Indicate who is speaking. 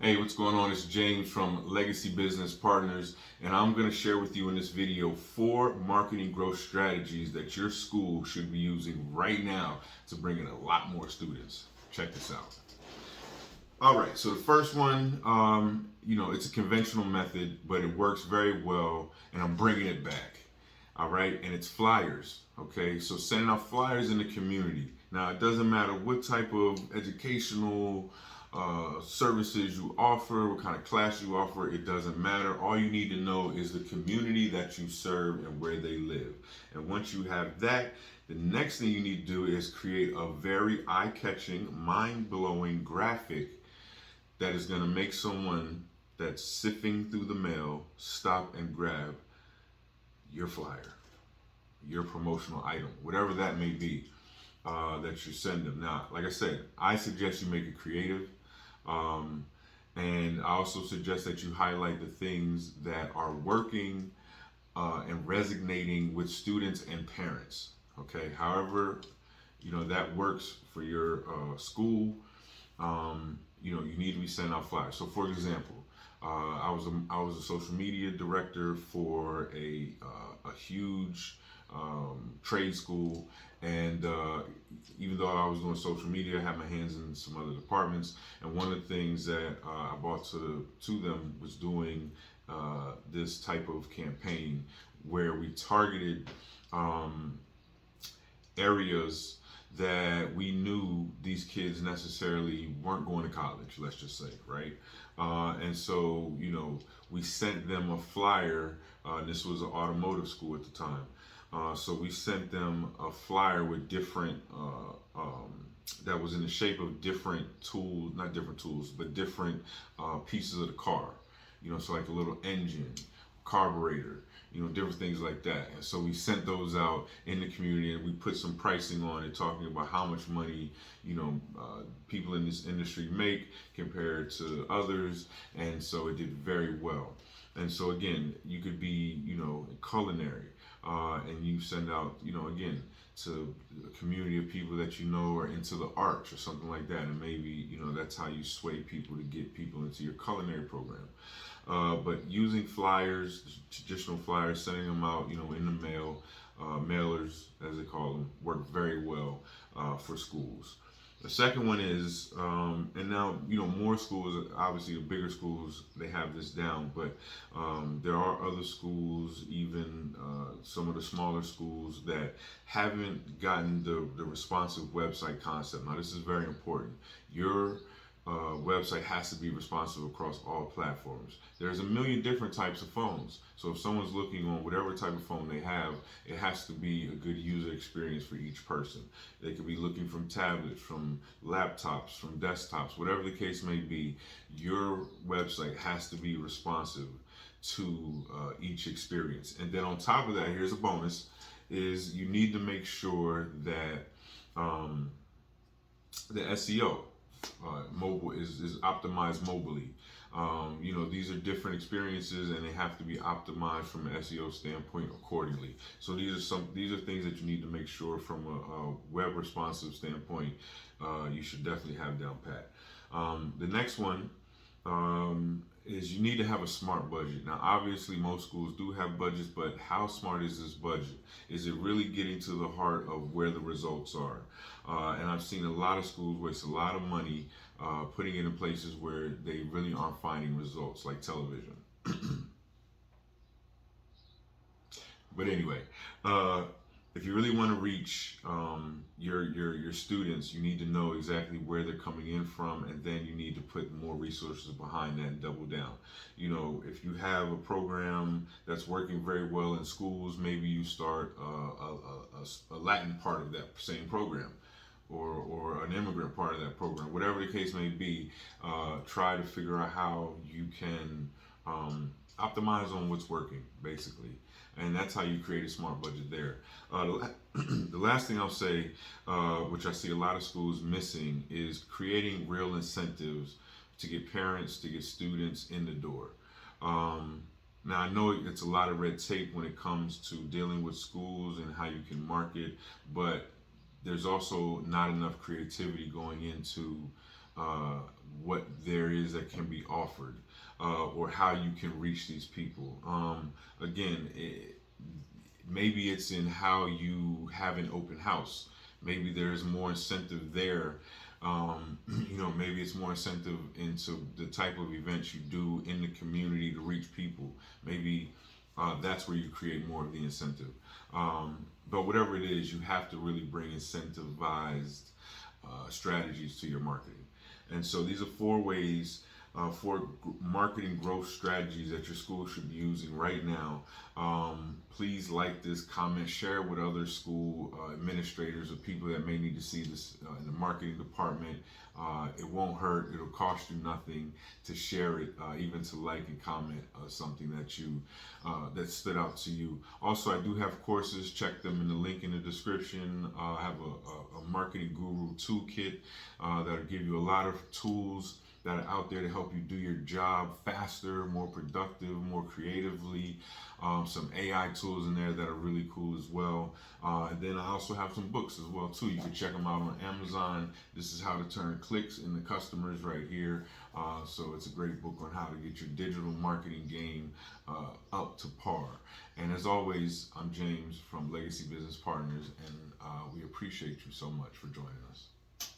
Speaker 1: Hey, what's going on? It's James from Legacy Business Partners, and I'm going to share with you in this video 4 marketing growth strategies that your school should be using right now to bring in a lot more students. Check this out. All right, so the first one, it's a conventional method, but it works very well, and I'm bringing it back. All right, and it's flyers. Okay, so sending out flyers in the community. Now, it doesn't matter what type of educational services you offer, what kind of class you offer, it doesn't matter. All you need to know is the community that you serve and where they live. And once you have that, the next thing you need to do is create a very eye-catching, mind-blowing graphic that is going to make someone that's sifting through the mail stop and grab your flyer, your promotional item, whatever that may be, that you send them. Now, like I said, I suggest you make it creative. And I also suggest that you highlight the things that are working and resonating with students and parents. Okay, however, that works for your school. You need to be sending out flyers. So, for example, I was a social media director for a huge trade school, and even though I was doing social media, I had my hands in some other departments. And one of the things that I brought to them was doing this type of campaign where we targeted areas that we knew these kids necessarily weren't going to college, let's just say, right? And so, we sent them a flyer. This was an automotive school at the time. So we sent them a flyer with different, that was in the shape of different tools, not different tools, but different pieces of the car. So like a little engine, carburetor, different things like that. And so we sent those out in the community, and we put some pricing on it, talking about how much money, people in this industry make compared to others. And so it did very well. And so again, you could be, culinary, and you send out, again, to a community of people that are into the arts or something like that, and maybe that's how you sway people to get people into your culinary program. But using flyers, traditional flyers, sending them out, in the mail, mailers as they call them, work very well for schools. The second one is, and now, more schools, obviously the bigger schools, they have this down, but there are other schools, even some of the smaller schools, that haven't gotten the responsive website concept. Now, this is very important. Your website has to be responsive across all platforms. There's a million different types of phones. So if someone's looking on whatever type of phone they have, it has to be a good user experience for each person. They could be looking from tablets, from laptops, from desktops, whatever the case may be. Your website has to be responsive to each experience. And then on top of that, here's a bonus, is you need to make sure that the SEO, mobile is optimized mobilely. These are different experiences, and they have to be optimized from an SEO standpoint accordingly. So these are things that you need to make sure from a web responsive standpoint. You should definitely have down pat. The next one is you need to have a smart budget. Now, obviously, most schools do have budgets, but how smart is this budget? Is it really getting to the heart of where the results are? And I've seen a lot of schools waste a lot of money putting it in places where they really aren't finding results, like television. But anyway, if you really want to reach your students, you need to know exactly where they're coming in from, and then you need to put more resources behind that and double down. If you have a program that's working very well in schools, maybe you start a Latin part of that same program, or an immigrant part of that program. Whatever the case may be, try to figure out how you can optimize on what's working, basically. And that's how you create a smart budget there. The last thing I'll say, which I see a lot of schools missing, is creating real incentives to get parents, to get students in the door. Now, I know it's a lot of red tape when it comes to dealing with schools and how you can market, but there's also not enough creativity going into what there is that can be offered, or how you can reach these people. Again, maybe it's in how you have an open house. Maybe there's more incentive there. Maybe it's more incentive into the type of events you do in the community to reach people. Maybe that's where you create more of the incentive. But whatever it is, you have to really bring incentivized strategies to your marketing. And so these are four ways, marketing growth strategies that your school should be using right now. Please like this, comment, share it with other school administrators or people that may need to see this in the marketing department. It won't hurt. It'll cost you nothing to share it, even to like and comment something that stood out to you. Also, I do have courses. Check them in the link in the description. I have a marketing guru toolkit that'll give you a lot of tools that are out there to help you do your job faster, more productive, more creatively. Some AI tools in there that are really cool as well. And then I also have some books as well too. You can check them out on Amazon. This is how to turn clicks into customers right here. So it's a great book on how to get your digital marketing game up to par. And as always, I'm James from Legacy Business Partners, and we appreciate you so much for joining us.